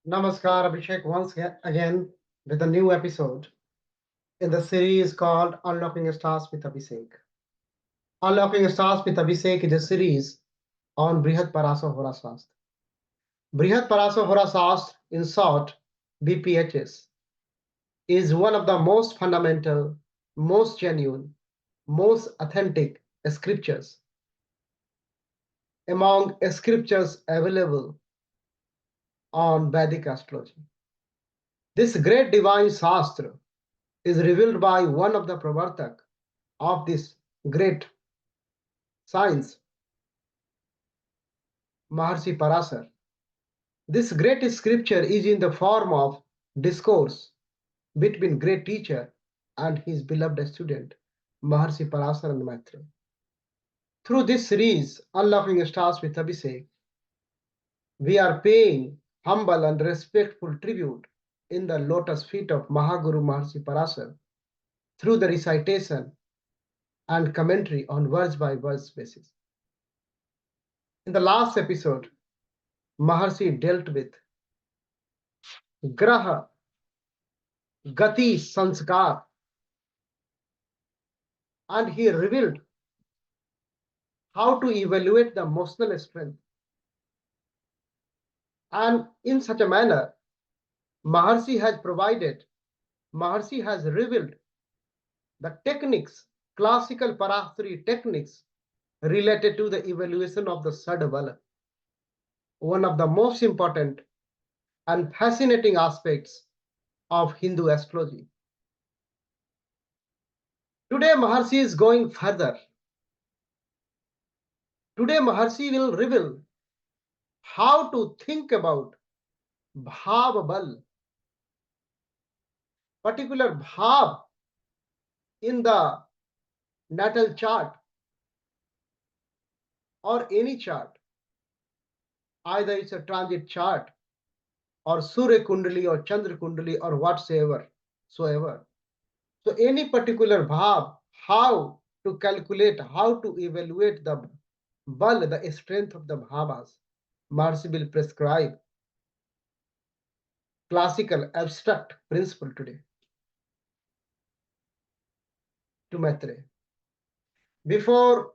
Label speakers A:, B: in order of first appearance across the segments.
A: Namaskar, Abhishek, again with a new episode in the series called Unlocking Stars with Abhishek. Unlocking Stars with Abhishek is a series on Brihat Parasa Hora Shastra. Brihat Parasa Hora Shastra, in short, BPHS, is one of the most fundamental, most genuine, most authentic scriptures among scriptures available on Vedic astrology. This great divine Shastra is revealed by one of the Pravartak of this great science, Maharshi Parasar. This great scripture is in the form of discourse between great teacher and his beloved student, Maharshi Parasar and Maitreya. Through this series, Unlocking Stars with Abhishek, we are paying humble and respectful tribute in the lotus feet of Mahaguru Maharshi Parasar through the recitation and commentary on verse by verse basis. In the last episode, Maharshi dealt with Graha, Gati, Sanskar, and he revealed how to evaluate the emotional strength. And in such a manner, Maharshi has revealed the techniques, classical Parashari techniques related to the evaluation of the Sadbala, one of the most important and fascinating aspects of Hindu astrology. Today, Maharshi is going further. Today, Maharshi will reveal how to think about Bhav Bal, particular Bhav in the natal chart or any chart. Either it's a transit chart or Surya Kundali or Chandra Kundali or whatsoever. So any particular Bhav, how to calculate, how to evaluate the Bal, the strength of the Bhavas. Maharshi will prescribe classical abstract principle today to Maitreya. Before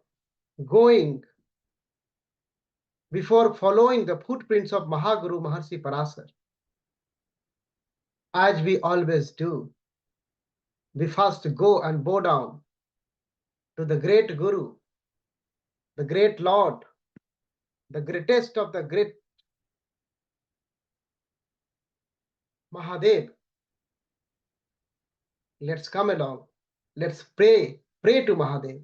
A: following the footprints of Mahaguru Maharshi Parasar, as we always do, we first go and bow down to the great Guru, the great Lord, the greatest of the great Mahadev. Let's come along. Let's pray to Mahadev.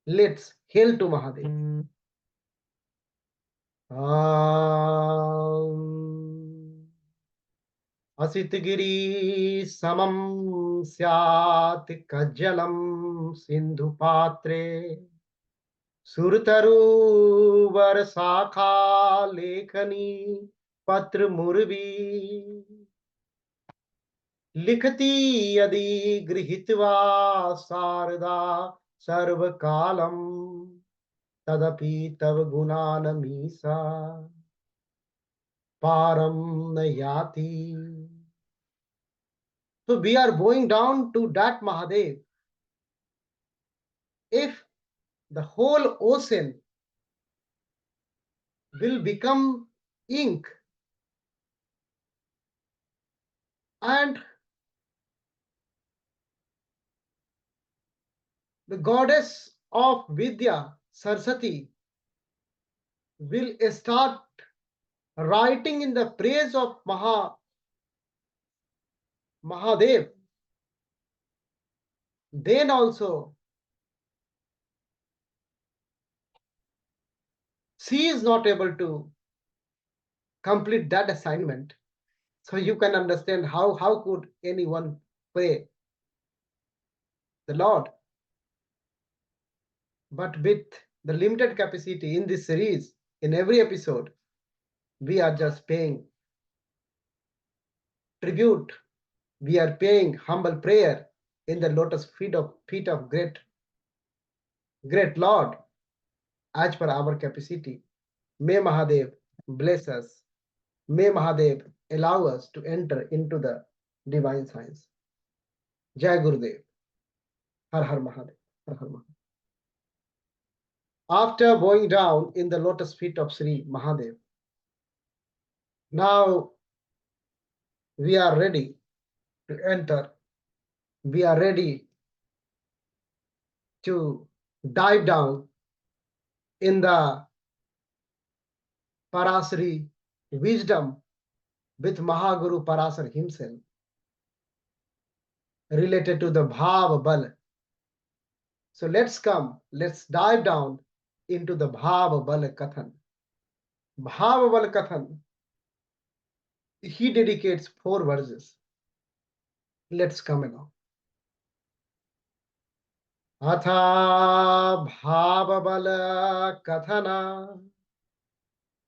A: Let's hail to Mahadev. Asitgiri samam syat kajjalam sindhu patre surtaru varsakha lekhani patra murvi likhati yadi grihitva sarda sarvakalam tadapi tav gunanamisa param nayati. So we are going down to that Mahadev. If the whole ocean will become ink and the goddess of Vidya, Saraswati, will start writing in the praise of Mahadev, then also she is not able to complete that assignment. So you can understand how could anyone pray the Lord. But with the limited capacity in this series, in every episode, we are just paying tribute. We are paying humble prayer in the lotus feet of great Lord as per our capacity. May Mahadev bless us. May Mahadev allow us to enter into the divine science. Jai Gurudev. Har Har Mahadev. Har Har Mahadev. After bowing down in the lotus feet of Sri Mahadev, now we are ready to enter. We are ready to dive down in the Parasari wisdom with Mahaguru Parasar himself related to the Bhav Bal. So let's dive down into the Bhav Bal Kathan. Bhav Bal Kathan, he dedicates 4 verses. Let's come along. Atha Bhav Bal Kathana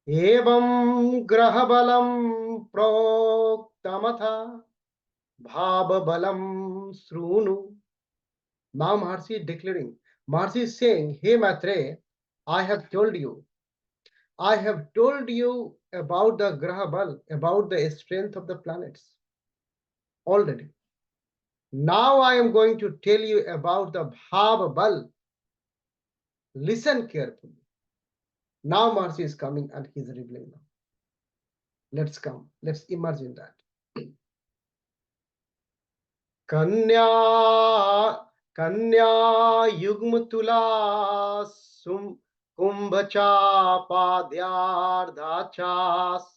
A: Evam Graha Balam Proktamatha Bhav Balam Srunu. Now Maharshi is declaring, Maharshi is saying, hey Maitre, I have told you about the Graha Bal, about the strength of the planets already. Now I am going to tell you about the Bhav Bal. Listen carefully. Now Maharshi is coming and he is revealing now. Let's immerse in that. Kanya Yugmutula Kumbhacha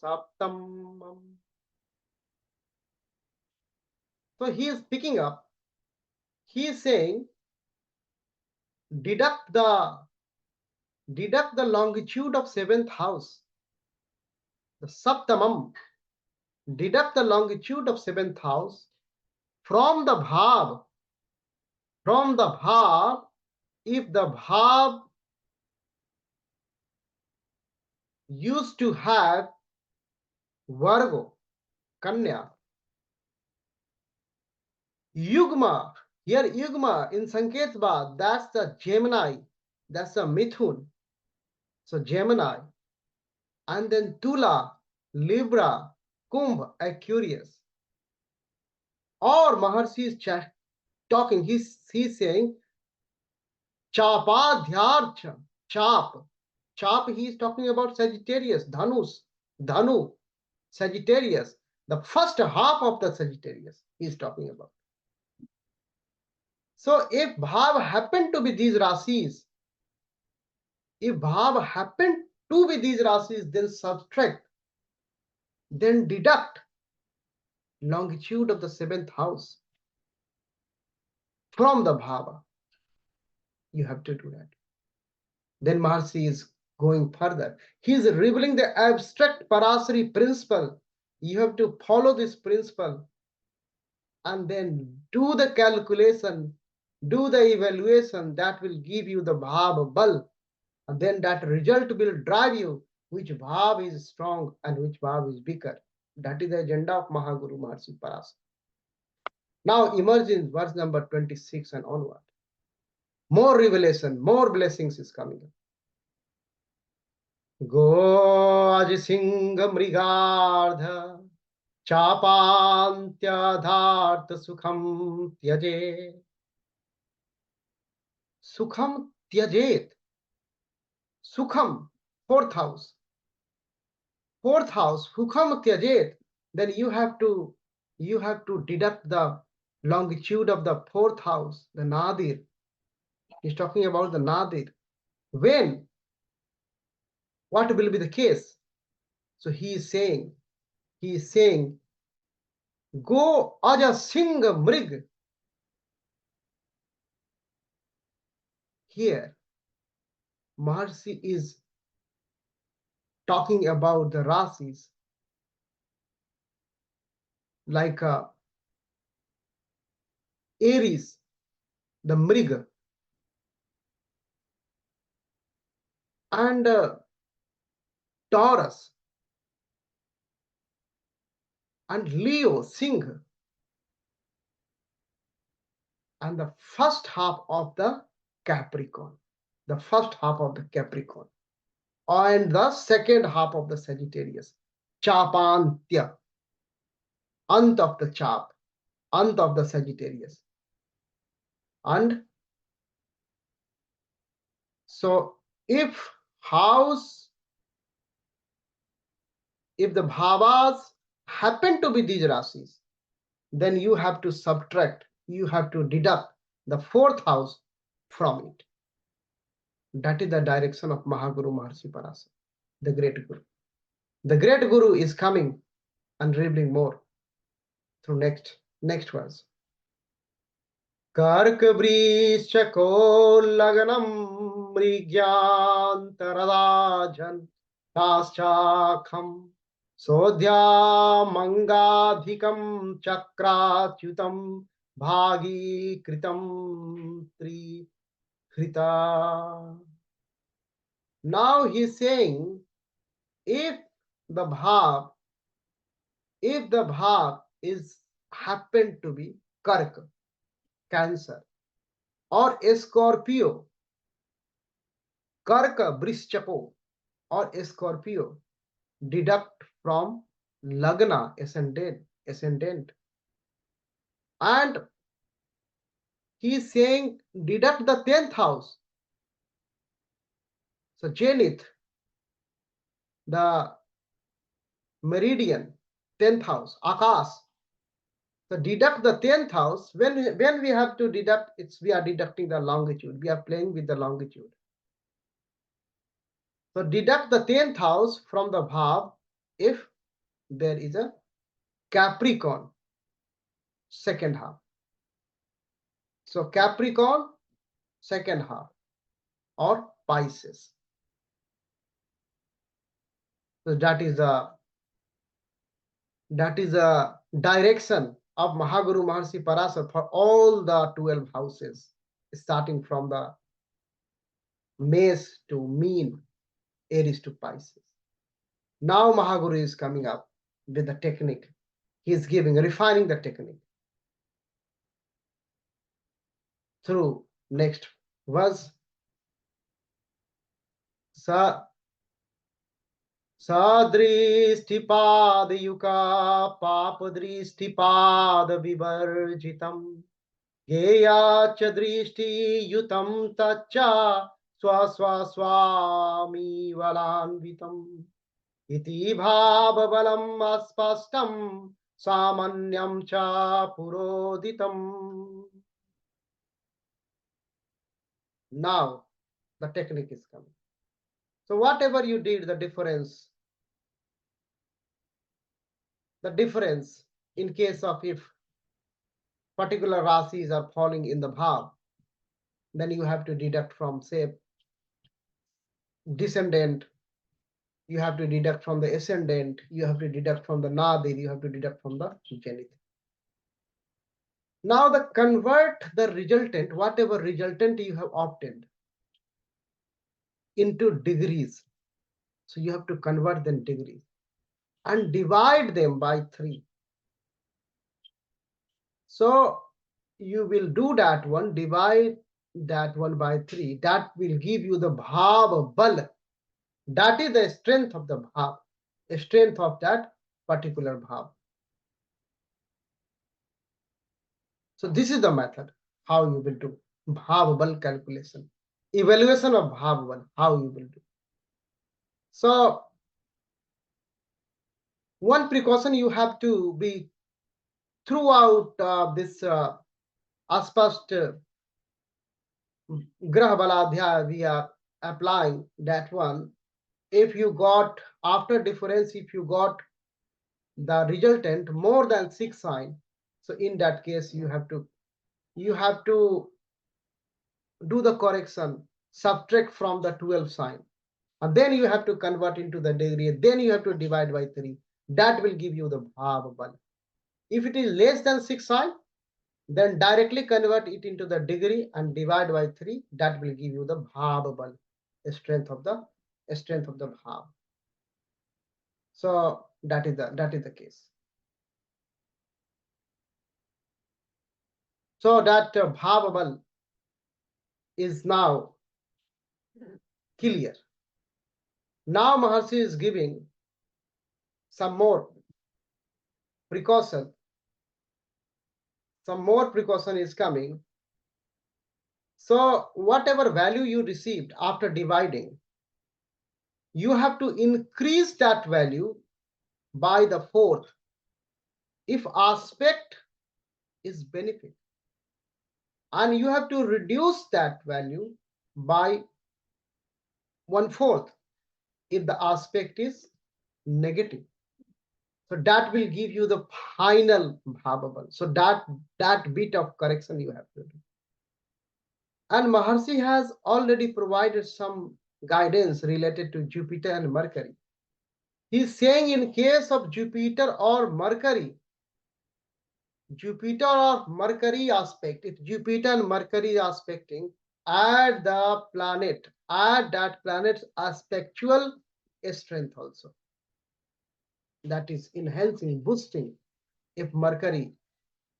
A: Saptam. So he is picking up, he is saying, deduct the longitude of 7th house, the Saptamam. Deduct the longitude of 7th house from the Bhav. If the Bhav used to have Vargo, Kanya, Yugma, here Yugma in Sanketva, that's the Gemini, that's the Mithun. So Gemini, and then Tula, Libra, Kumbh, Aquarius. Or Maharshi is talking, he's saying Chapadhyarcha, Chap, he is talking about Sagittarius, Dhanu, Sagittarius, the first half of the Sagittarius he is talking about. So if Bhav happened to be these Rasis, then subtract, then deduct longitude of the 7th house from the Bhava. You have to do that. Then Maharshi is going further. He is revealing the abstract Parasari principle. You have to follow this principle and then do the calculation, do the evaluation that will give you the Bhav Bal. And then that result will drive you which Bhav is strong and which Bhav is weaker. That is the agenda of Mahaguru Maharshi Parasara. Now emerge in verse number 26 and onward. More revelation, more blessings is coming up. Go Ajisingha Mrigardha Chapantyadharta Sukham Tyaje. Sukham Tyajet. Sukham, 4th house. 4th house, Sukham Tyajet. Then you have to deduct the longitude of the 4th house, the Nadir. He's talking about the Nadir. When? What will be the case? So he is saying, go Aja Singha Mrig. Here, Maharshi is talking about the Rasis like Aries, the Mrig, and Taurus, and Leo, Singh, and the first half of the Capricorn, and the second half of the Sagittarius, Chapantya. Ant of the Chap, Ant of the Sagittarius. And so if the bhavas happen to be these rasis, then you have to subtract, you have to deduct the fourth house from it. That is the direction of Mahaguru Maharshi Parashara, the great Guru. The great Guru is coming and revealing more through next verse. Kark Vrishako Laganam Mrigyantaradajan Taschakham Sodhya Mangadhikam Chakrachutam Bhagi Kritam Tri Krita. Now he is saying, if the bhav is happened to be Karka, Cancer, or Scorpio, Karka Vrishchako or Scorpio, deduct from Lagna, ascendant. And he is saying deduct the 10th house. So Zenith, the meridian, 10th house, Akas. So deduct the 10th house. When we have to deduct, we are deducting the longitude. We are playing with the longitude. So deduct the 10th house from the bhav if there is a Capricorn, second half. So Capricorn, second half, or Pisces. So that is a direction of Mahaguru Maharshi Parashara for all the 12 houses, starting from the Mesa to Mean, Aries to Pisces. Now Mahaguru is coming up with the technique. He is refining the technique through next verse. Sadrishtipadayuka papadrishtipada vivarjitam geya cha drishti yutam tacha swami valanvitam iti bhavabalam aspastam samanyam cha puroditam. Now the technique is coming. So whatever you did, the difference in case of if particular rasis are falling in the bhav, then you have to deduct from, say, descendant, you have to deduct from the ascendant, you have to deduct from the nadir, you have to deduct from the zenith. Now convert the resultant, whatever resultant you have obtained, into degrees. So you have to convert them degrees and divide them by 3. So you will do that one, divide that one by 3. That will give you the bhav bal. That is the strength of the bhav, the strength of that particular bhav. So this is the method how you will do bhav bal calculation, evaluation of bhav bal, how you will do. So one precaution you have to be throughout this aspast Grah Baladhyaya we are applying that one. If you got after difference, if you got the resultant more than 6 sign, so in that case you have to do the correction, subtract from the 12 sign, and then you have to convert into the degree, then you have to divide by 3. That will give you the bhav bal. If it is less than 6 sign, then directly convert it into the degree and divide by 3. That will give you the bhav bal, the strength of the bhav. So that is the case. So that bhav bal is now clear. Now Maharshi is giving some more precaution some more precaution is coming. So whatever value you received after dividing, you have to increase that value by the fourth if aspect is benefit, and you have to reduce that value by 1/4 if the aspect is negative. So that will give you the final bhavabal. So that bit of correction you have to do. And Maharshi has already provided some guidance related to Jupiter and Mercury. He's saying in case of Jupiter or Mercury aspect, if Jupiter and Mercury aspecting, add that planet's aspectual strength also. That is enhancing, boosting if Mercury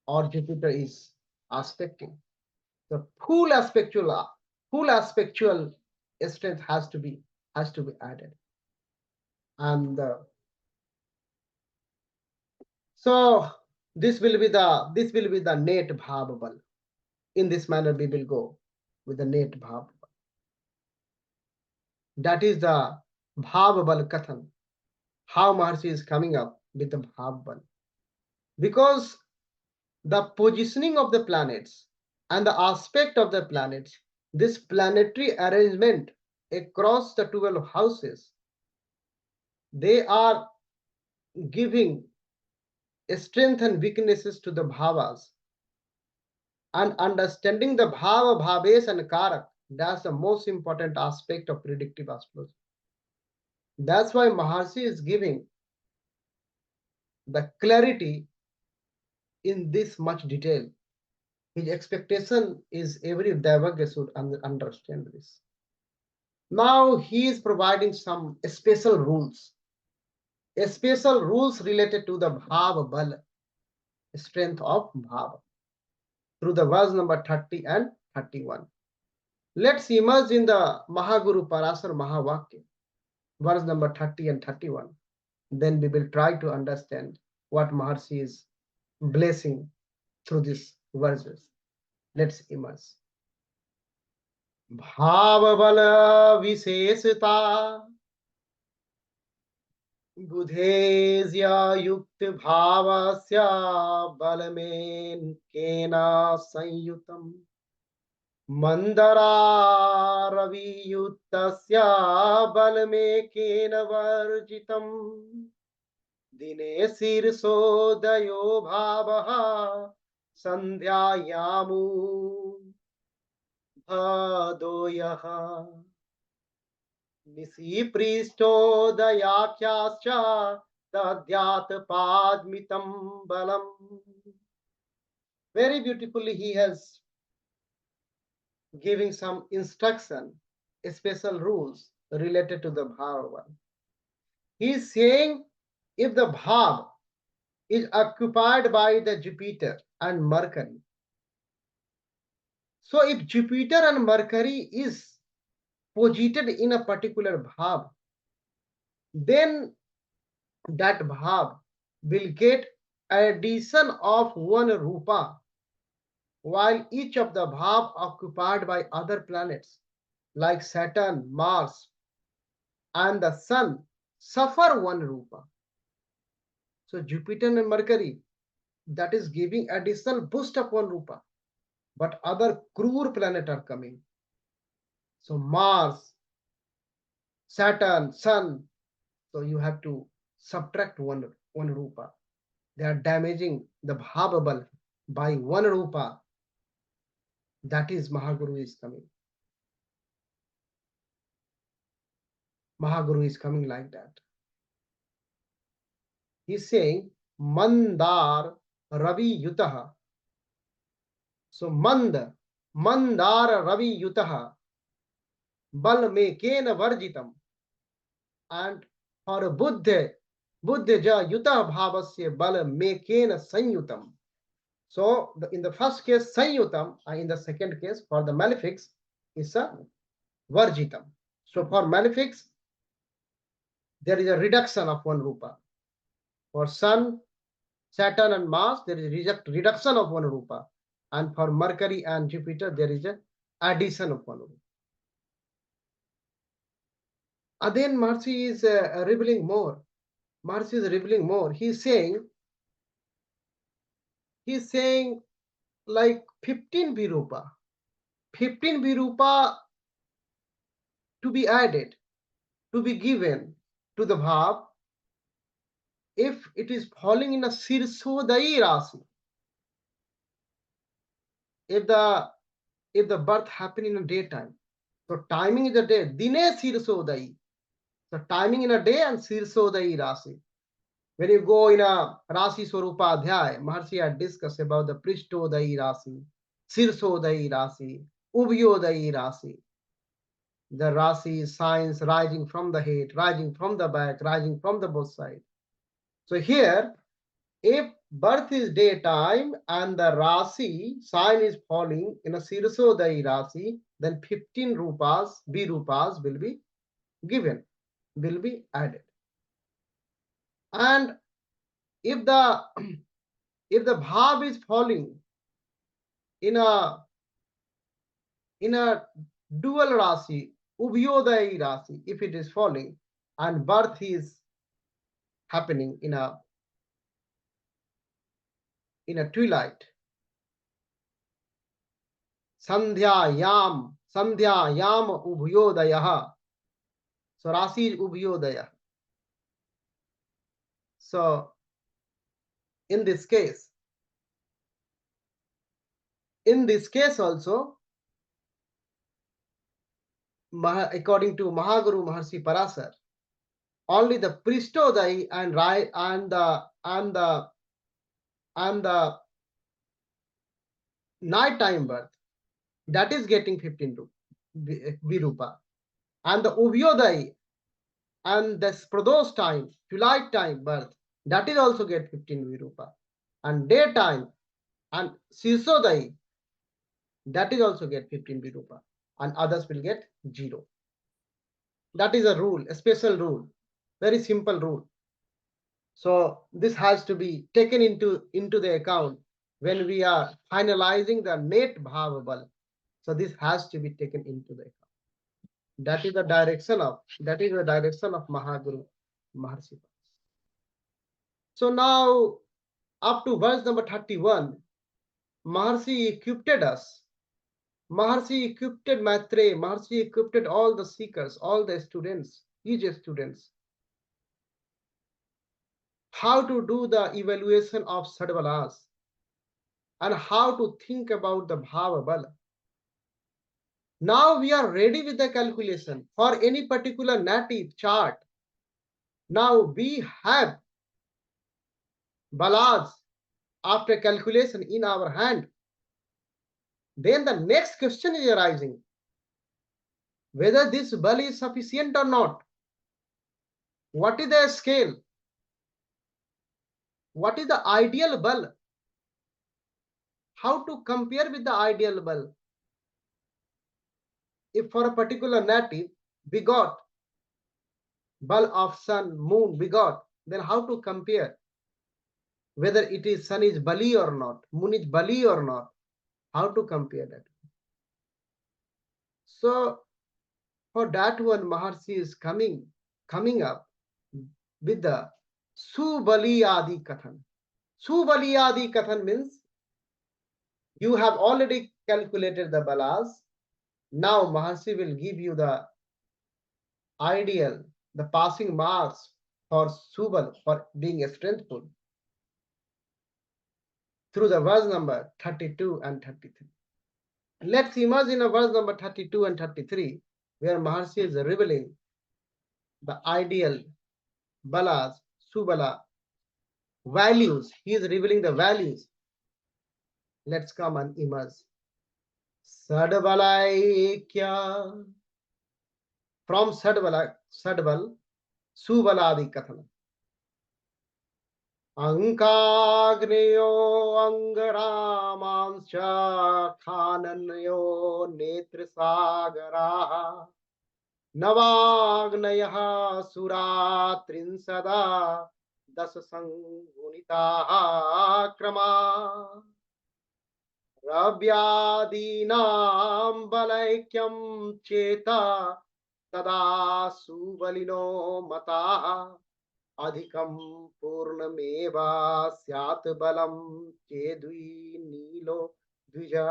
A: or Jupiter is aspecting. The full aspectual strength has to be added. And so this will be the net bhavabal. In this manner we will go with the net bhavabal. That is the bhavabal kathan, how Maharshi is coming up with the bhavabal. Because the positioning of the planets and the aspect of the planets, this planetary arrangement across the 12 houses, they are giving strength and weaknesses to the bhavas. And understanding the bhava, bhaves and karak, that's the most important aspect of predictive astrology. That's why Maharshi is giving the clarity in this much detail. His expectation is every Devagya should understand this. Now he is providing some special rules related to the bhava bal, strength of bhava, through the verse number 30 and 31. Let's immerse in the Mahaguru Parashara Mahavakya, verse number 30 and 31. Then we will try to understand what Maharshi is blessing through these verses. Let's immerse. Bhava-bala visesita बुधेज्या युक्त भावस्य बलमेन केना संयुतम मंदरा रवियुक्तस्य बलमेकेन वर्जितम दिने शीर्षोदयो भावः संध्यायामु भदोयः निशी पृष्ठोदयाख्याश्च दद्यात् पाद्मितं balam. Very beautifully he has giving some instruction, special rules related to the bhava. He is saying if the bhav is occupied by the Jupiter and Mercury, so if Jupiter and Mercury is posited in a particular bhav, then that bhav will get addition of one rupa, while each of the bhav occupied by other planets like Saturn, Mars and the Sun suffer one rupa. So Jupiter and Mercury, that is giving additional boost of one rupa, but other cruel planets are coming. So Mars, Saturn, Sun, so you have to subtract one rupa. They are damaging the bhavabal by one rupa. That is Mahaguru is coming. Mahaguru is coming like that. He's saying Mandar Ravi Yutaha. So Mandar Ravi Yutaha Bal Mekena Varjitam. And for Buddha ja Yuta Bhavasya Bal Mekena Sanyutam. So in the first case Sanyutam, and in the second case for the malefics is a Varjitam. So for malefics there is a reduction of one rupa. For Sun Saturn and Mars, there is reduction of 1 rupa. And for Mercury and Jupiter, there is an addition of 1 rupa. And then Maharishi is revealing more. Maharishi is revealing more. He's saying like 15 Virupa. 15 Virupa to be added, to be given to the Bhav if it is falling in a Sirsodai Rasi. If the birth happen in a daytime. So timing is a day. Dine Sirsodai. So timing in a day and Sirsodai Rasi. When you go in a Rasi Swarupa Adhyay, Maharishi had discussed about the Prishtodai Rasi, Sirsodai Rasi, Ubhyodai Rasi. The Rasi signs rising from the head, rising from the back, rising from the both sides. So here, if birth is daytime and the Rasi sign is falling in a Sirsodai Rasi, then 15 rupas, Virupas will be given, will be added. And if the Bhav is falling in a dual Rasi, Ubhyodai Rasi, if it is falling, and birth is happening in a twilight, Sandhyayam Ubhyodaya. So Rasi is Ubhyodaya. So in this case also, according to Mahaguru Maharshi Parashara, only the Prishtodai and the night time birth, that is getting 15 Virupa. And the Ubhyodai and the Pradosh time, twilight time birth, that is also get 15 Virupa. And daytime and Sirsodai, that is also get 15 Virupa. And others will get 0. That is a rule, a special rule, very simple rule. So this has to be taken into the account when we are finalizing the net bhava bal. So this has to be taken into the account. That is the direction of Mahaguru Maharshi. So now up to verse number 31, Maharshi equipped us. Maharshi equipped Maitre. Maharshi equipped all the seekers, all the students, each students, how to do the evaluation of Sadvalas and how to think about the Bhava Bala. Now we are ready with the calculation for any particular native chart. Now we have balas after calculation in our hand. Then the next question is arising, whether this bal is sufficient or not. What is the scale? What is the ideal bal? How to compare with the ideal bal? If for a particular native we got bal of sun, moon, we got, then how to compare whether it is sun is bali or not, moon is bali or not? How to compare that? So for that one, Maharshi is coming up with the Subali Adi Kathan. Subali Adi Kathan means you have already calculated the balas. Now Maharshi will give you the ideal, the passing marks for Subal, for being strengthful, through the verse number 32 and 33. Let's imagine a verse number 32 and 33, where Maharshi is revealing the ideal balas, Subala, values. He is revealing the values. Let's come and imagine. Sadbalai kya? From Sadbal, Subaladi Kathana. Ankagneyo Angaramanscha Khananyo Netrisagara Navagnayaha Suratrinsada das sangunitaha krama ravyadinam balaikyam cheta tada subalino mataha adhikam purnameva syat balam chedui nilo dvija.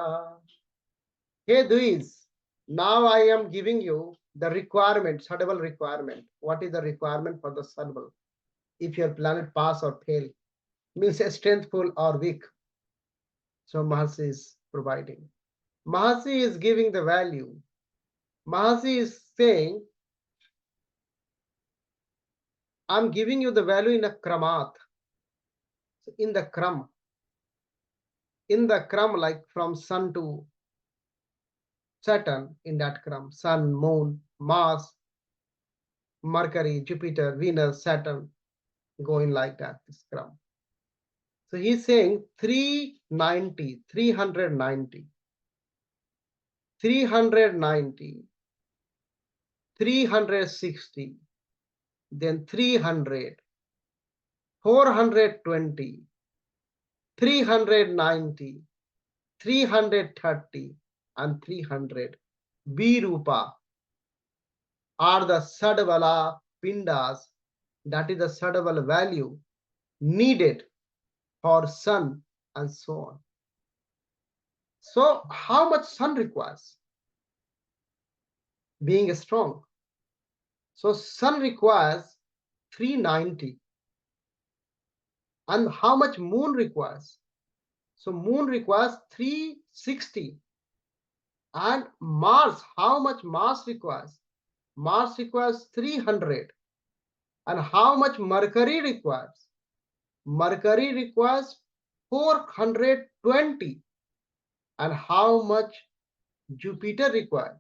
A: Hey Duis, now I am giving you the requirement, suitable requirement. What is the requirement for the suitable? If your planet pass or fail, means strengthful or weak. So Mahasi is providing. Mahasi is giving the value. Mahasi is saying, I'm giving you the value in a kramat. So in the kram, like from sun to Saturn, in that kram, sun, moon, Mars, Mercury, Jupiter, Venus, Saturn, going like that, this kram. So he's saying 390, 390, 390, 360, then 300, 420, 390, 330, and 300. B-Rupa are the Sadvala Pindas, that is the Sadvala value needed for sun and so on. So how much sun requires? Being strong. So sun requires 390. And how much moon requires? So moon requires 360. And Mars, how much Mars requires? Mars requires 300. And how much Mercury requires? Mercury requires 420. And how much Jupiter required?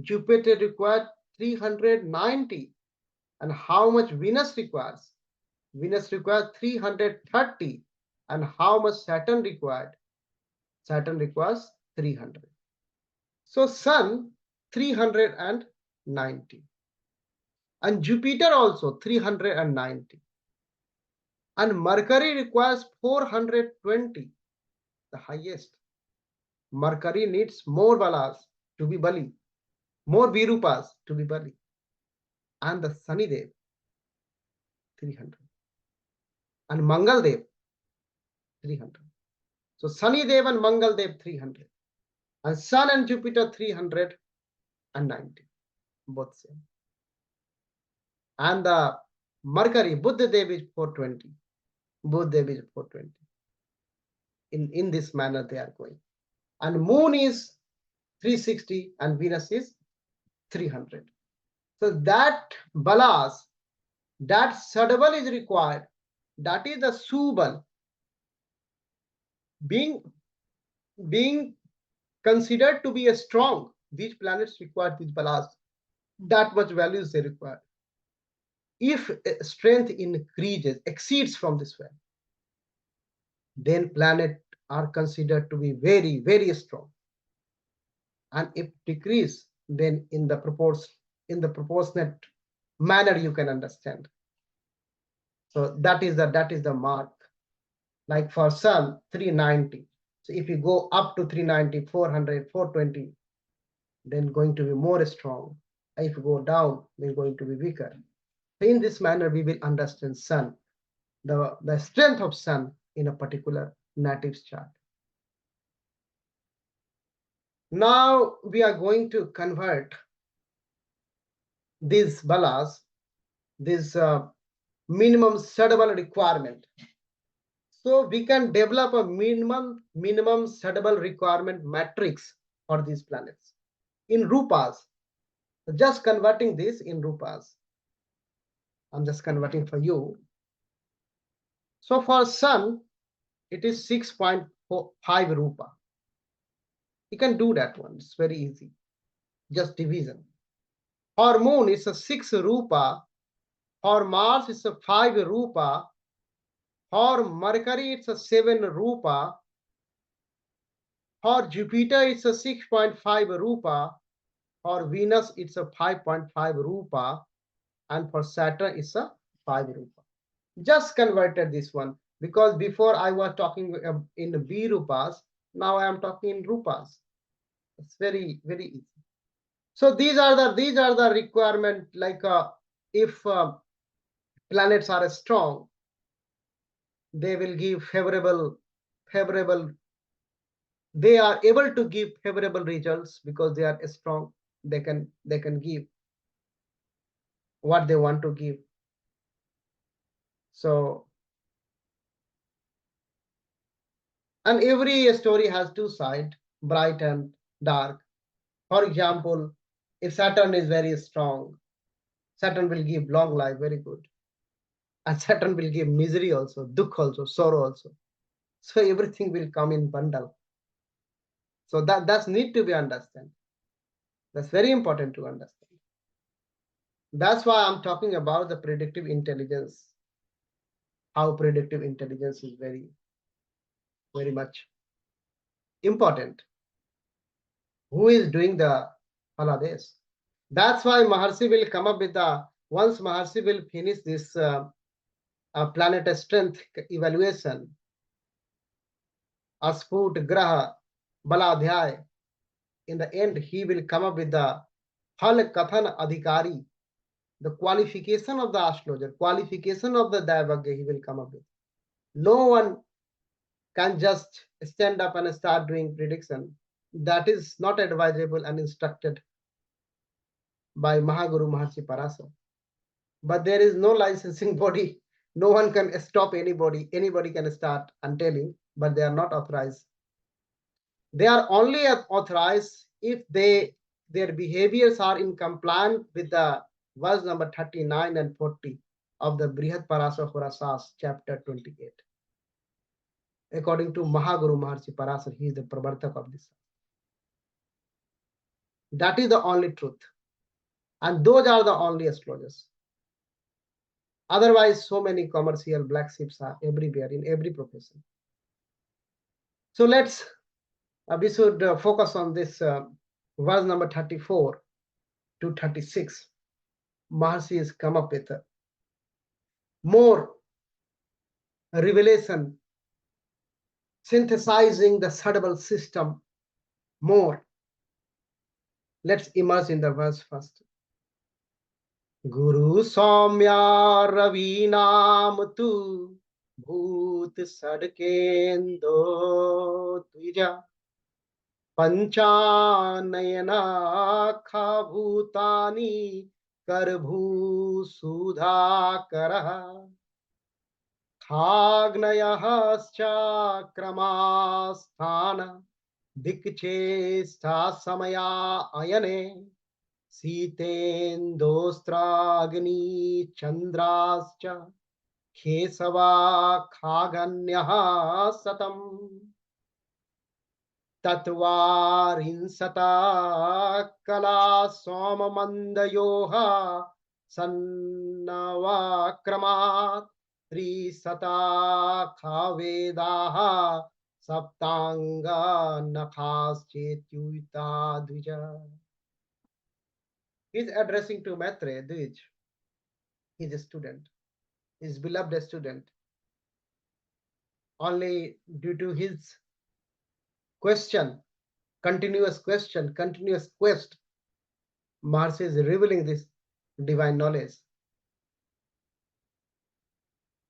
A: Jupiter required 390. And how much Venus requires? Venus requires 330. And how much Saturn required? Saturn requires 300. So Sun 390. And Jupiter also 390. And Mercury requires 420, the highest. Mercury needs more balas to be Bali, more Virupas to be Bali. And the Sunny Dev 300. And Mangal Dev 300. So Sunny Dev and Mangal Dev 300. And Sun and Jupiter 390. Both same. And the Mercury, Buddha Dev is 420. Buddha Dev is 420. In this manner they are going. And Moon is 360 and Venus is 300. So that balas, that Sadabal is required. That is the Subal being considered to be a strong. These planets require these balas. That much values they require. If strength increases, exceeds from this value, then planets are considered to be very, very strong. And if decrease, then in the proportionate manner you can understand. So that is the mark. Like for Sun 390. So if you go up to 390, 400, 420, then going to be more strong. If you go down, then going to be weaker. So in this manner, we will understand Sun, the strength of Sun in a particular native chart. Now we are going to convert these balas, this minimum suitable requirement. So we can develop a minimum suitable requirement matrix for these planets in rupas. Just converting this in rupas. I'm just converting for you. So for Sun, it is 6.5 rupa. You can do that one. It's very easy. Just division. For Moon, it's a 6 rupa. For Mars, it's a 5 rupa. For Mercury, it's a 7 rupa. For Jupiter, it's a 6.5 rupa. For Venus, it's a 5.5 rupa. And for Saturn, it's a 5 rupa. Just converted this one, because before I was talking in B rupas, now I am talking in rupas. It's very, very easy. So these are the requirement, like if planets are strong, they will give favorable, they are able to give favorable results because they are strong. They can give what they want to give. So, and every story has two sides, bright and dark. For example, if Saturn is very strong, Saturn will give long life, very good. And Saturn will give misery also, dukh also, sorrow also. So everything will come in bundle. So that's need to be understood. That's very important to understand. That's why I'm talking about the predictive intelligence. How predictive intelligence is very, very much important. Who is doing the holidays? That's why Maharshi will come up with the, once Maharshi will finish this planet strength evaluation, Asput Graha Baladhyay, in the end he will come up with the Hal Kathan Adhikari, the qualification of the astrologer, qualification of the Daivagya he will come up with. No one can just stand up and start doing prediction. That is not advisable and instructed by Mahaguru Maharshi Parashara. But there is no licensing body. No one can stop anybody. Anybody can start and telling, but they are not authorized. They are only authorized if their behaviors are in compliance with the verse number 39 and 40 of the Brihat Parashara Hora chapter 28. According to Mahaguru Maharshi Parashara, he is the Pravartak of this. That is the only truth. And those are the only astrologers. Otherwise, so many commercial black sheeps are everywhere in every profession. So we should focus on this verse number 34 to 36. Maharshi has come up with more revelation, synthesizing the Sadabal system more. Let's immerse in the verse first. Guru Soumya Ravi Naam Tu Bhoot Sadkendo Tuja Panchanayana Khabhutani Karbhu Sudhakara Khagnayahascha Kramasthana Dikchesta Samaya Ayane Sitendostragni Chandrascha Kesava Khaganyaha Satam Tatwarinsata Kala Somamandayoha Sannavakramat Trisata Khavedaha Saptanga Nakhas Chetyuita Dvija. He is addressing to Maitre Dvij, his student, his beloved student. Only due to his question, continuous quest, Maharshi is revealing this divine knowledge.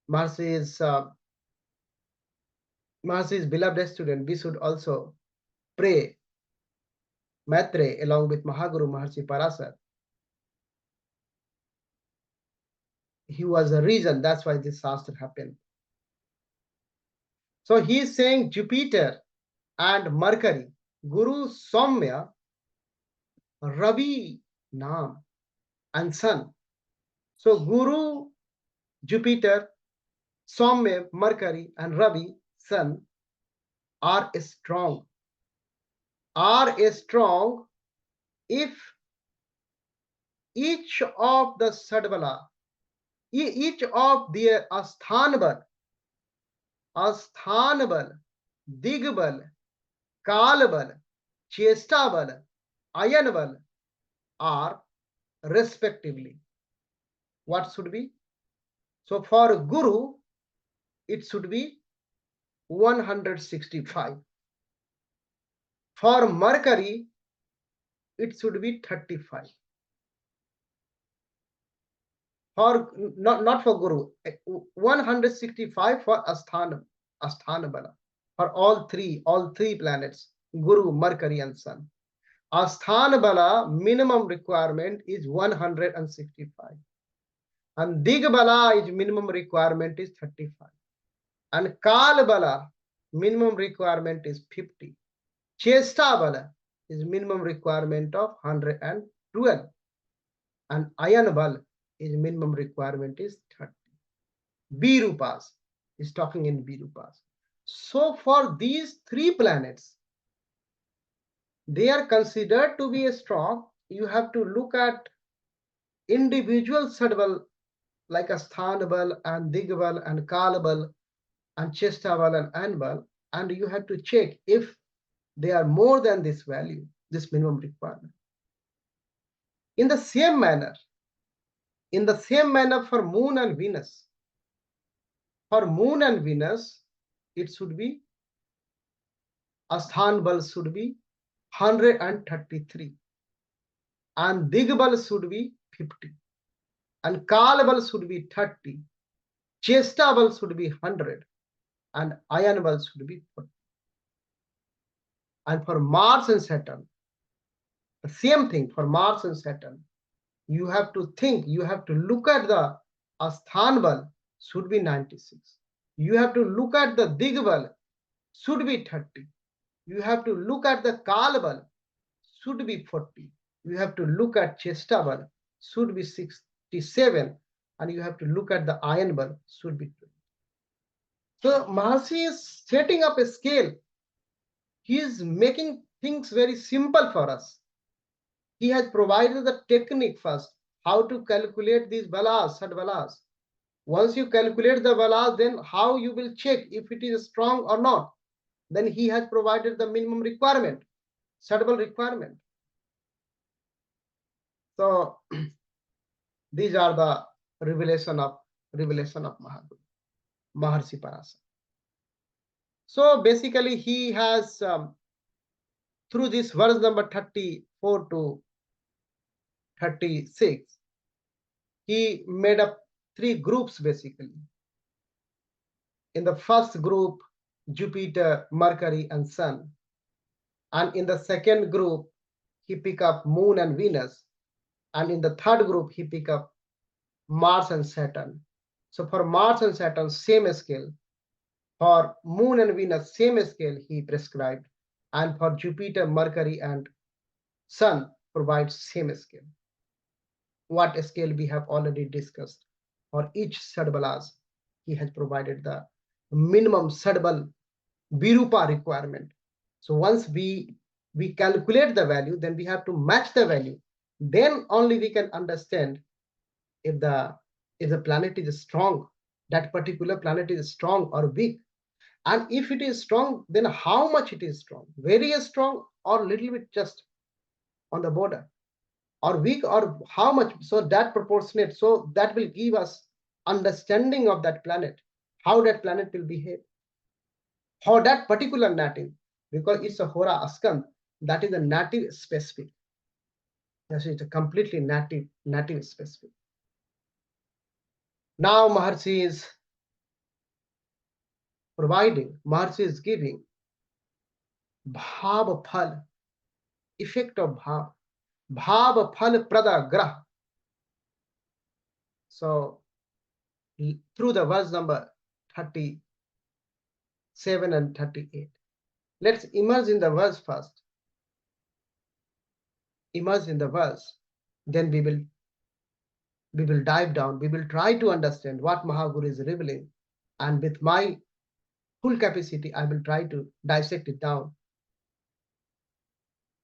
A: Maharshi's beloved student, we should also pray Maitre along with Mahaguru Maharshi Parashara. He was a reason, that's why this Shastra happened. So he is saying Jupiter and Mercury, Guru Soumya, Ravi Naam, and Sun. So Guru, Jupiter, Soumya, Mercury, and Ravi, Sun, are strong. If each of the Sadvala, each of their Asthanabal, Digbal, Kalbal, Chestabal, Ayanbal are respectively. What should be? So for Guru, it should be 165. For Mercury, it should be 35. For not for Guru, 165 for Asthana Bala. For all three planets, Guru, Mercury, and Sun. Asthana Bala minimum requirement is 165. And Digbala is minimum requirement is 35. And Kal Bala minimum requirement is 50. Chesta Bala is minimum requirement of 112. And Ayan Bal is minimum requirement is 30. Virupas is talking in Virupas. So for these three planets, they are considered to be strong. You have to look at individual Sadbal like Asthanabal and Digbal and Kalabal and Chestabal and Anbal, and you have to check if they are more than this value, this minimum requirement. In the same manner for Moon and Venus. For Moon and Venus, it should be Asthanbal should be 133, and Digbal should be 50, and Kalabal should be 30, Chestabal should be 100, and Ayanbal should be 40. And for Mars and Saturn, the same thing. For Mars and Saturn, you have to think, you have to look at the Asthanbal should be 96. You have to look at the Digbal should be 30. You have to look at the Kalbal should be 40. You have to look at Chestabal should be 67. And you have to look at the Ayanbal should be 20. So Mahasi is setting up a scale. He is making things very simple for us. He has provided the technique first, how to calculate these balas, sadbalas. Once you calculate the balas, then how you will check if it is strong or not. Then he has provided the minimum requirement, sadbal requirement. So these are the revelation of Mahaguru, Maharshi Parashara. So basically he has through this verse number 34 to 36, he made up three groups basically. In the first group, Jupiter, Mercury, and Sun. And in the second group, he pick up Moon and Venus. And in the third group, he pick up Mars and Saturn. So for Mars and Saturn, same scale. For Moon and Venus, same scale he prescribed. And for Jupiter, Mercury, and Sun provides same scale. What scale we have already discussed. For each sadbalas, he has provided the minimum sadbal Virupa requirement. So once we calculate the value, then we have to match the value. Then only we can understand if the planet is strong, that particular planet is strong or weak. And if it is strong, then how much it is strong, very strong or little bit just on the border, or weak or how much. So that proportionate, so that will give us understanding of that planet, how that planet will behave for that particular native, because it's a Hora Askan, that is a native specific. Yes, it's a completely native specific. Now Maharshi is providing, Maharshi is giving Bhav Phal, effect of Bhav, Bhav Phal Prada Grah. So through the verse number 37 and 38. Let's immerse in the verse first. Immerse in the verse, then we will dive down. We will try to understand what Mahaguru is revealing, and with my full capacity, I will try to dissect it down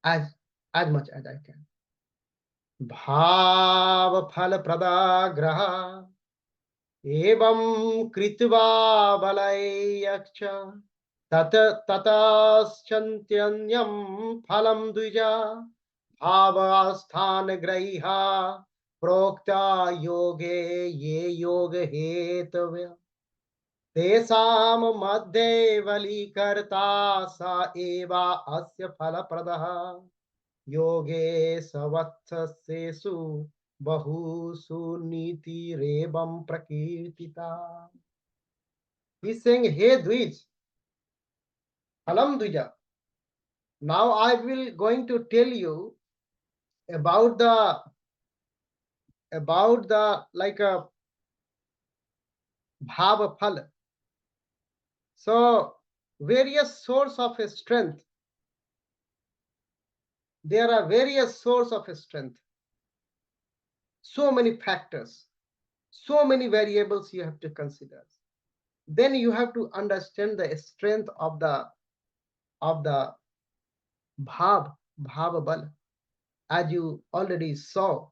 A: as much as I can. Bhav phal prada graha evam kritva balayaksha tataschantyanyam phalam dvija bhavasthan graiha Prokta yoge ye yoga hetavya tesam madhye valikarta sa eva asya phalapradaha yoge savatsasesu bahusu niti rebam prakirtita. He's saying, hey Dvij, Alam Dvija, now I will going to tell you about the like a bhava phala. So various source of strength. There are various source of strength. So many factors, so many variables you have to consider. Then you have to understand the strength of the bhava bal, as you already saw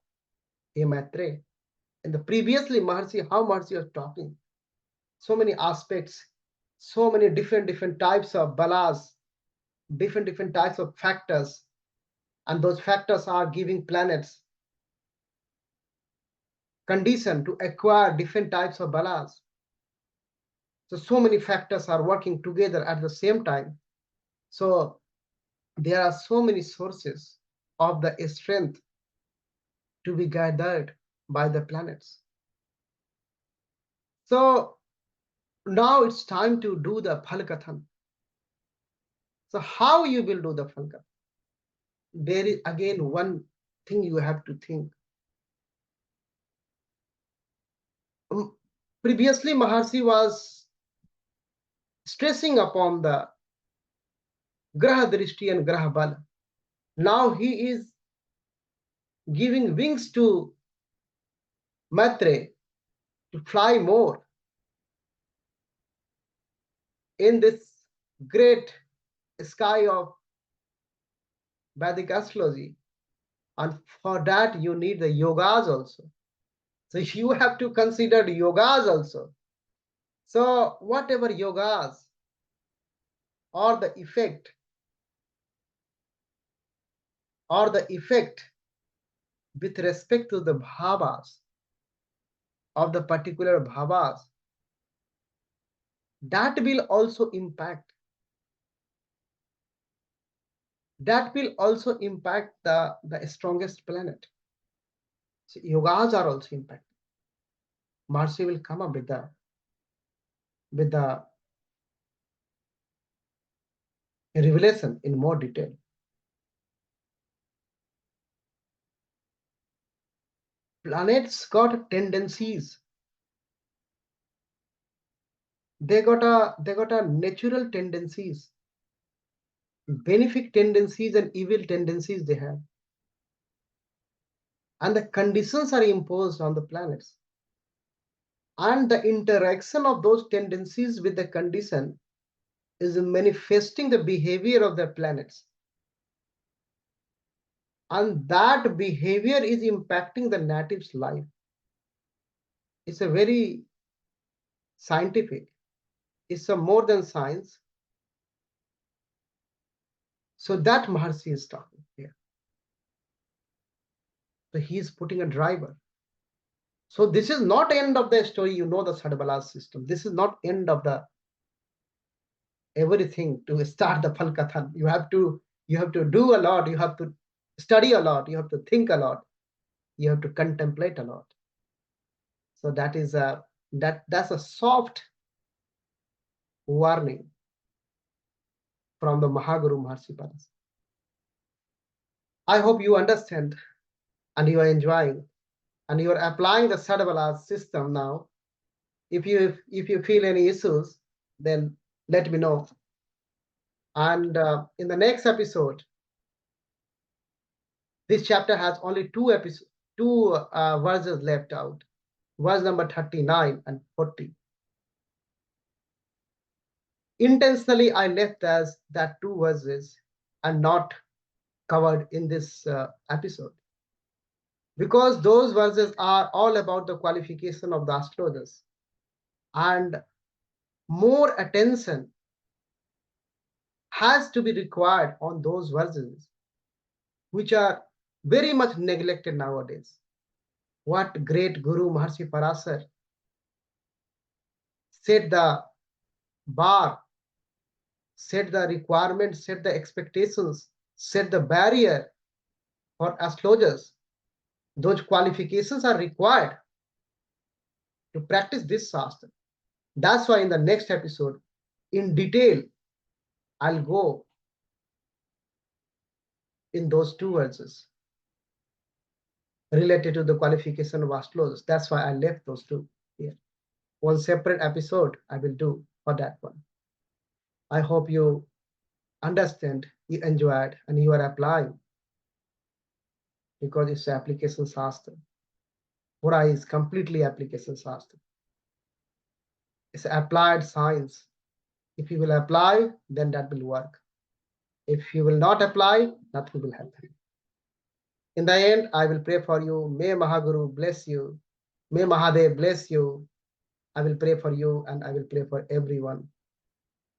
A: in Maitre. In the previously Maharshi, how Maharshi was talking, so many aspects, so many different types of balas, different types of factors, and those factors are giving planets condition to acquire different types of balas. So many factors are working together at the same time. So there are so many sources of the strength to be gathered by the planets. So now it's time to do the Phalkathan. So how you will do the Phalkathan? There is again one thing you have to think. Previously, Maharshi was stressing upon the Graha Drishti and Graha Bala. Now he is giving wings to Maitre to fly more in this great sky of Vedic astrology. And for that, you need the yogas also. So you have to consider the yogas also. So whatever yogas or the effect with respect to the bhavas of the particular bhavas, that will also impact the strongest planet. So yogas are also impacted. Marcy will come up with the revelation in more detail. Planets got tendencies. They got a natural tendencies, benefic tendencies and evil tendencies they have. And the conditions are imposed on the planets. And the interaction of those tendencies with the condition is manifesting the behavior of the planets. And that behavior is impacting the native's life. It's a very scientific. It's a more than science. So that Maharshi is talking here. So he is putting a driver. So this is not end of the story. You know the Sadbala system. This is not end of the everything to start the Phalkathan. You have to do a lot. You have to study a lot. You have to think a lot. You have to contemplate a lot. So that is that's a soft warning from the Mahaguru Maharshi Paras. I hope you understand and you are enjoying and you are applying the Sadbala system now. If you feel any issues, then let me know. And in the next episode, this chapter has only two verses left out, verse number 39 and 40. Intentionally, I left as that two verses and not covered in this episode, because those verses are all about the qualification of the astrologers, and more attention has to be required on those verses which are very much neglected nowadays. What great Guru Maharshi Parashar set the bar, set the requirements, set the expectations, set the barrier for astrologers. Those qualifications are required to practice this Shastra. That's why in the next episode, in detail, I'll go in those two verses related to the qualification of astrologers. That's why I left those two here. One separate episode I will do for that one. I hope you understand, you enjoyed, and you are applying, because it's application Shastra. Hora is completely application Shastra. It's applied science. If you will apply, then that will work. If you will not apply, nothing will happen. In the end, I will pray for you. May Mahaguru bless you. May Mahadev bless you. I will pray for you, and I will pray for everyone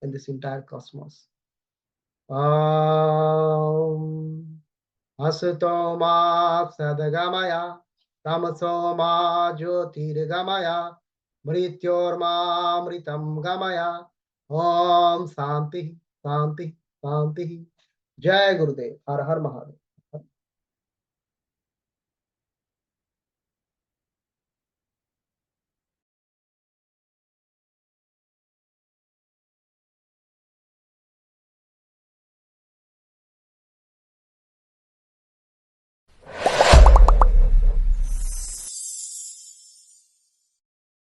A: in this entire cosmos. Asuto ma sadagamaya, tamaso ma jyotirgamaya, mrityorma mritam gamaya. Om Santi, Santi, Santi. Jai Gurudev. Har Har Mahadev.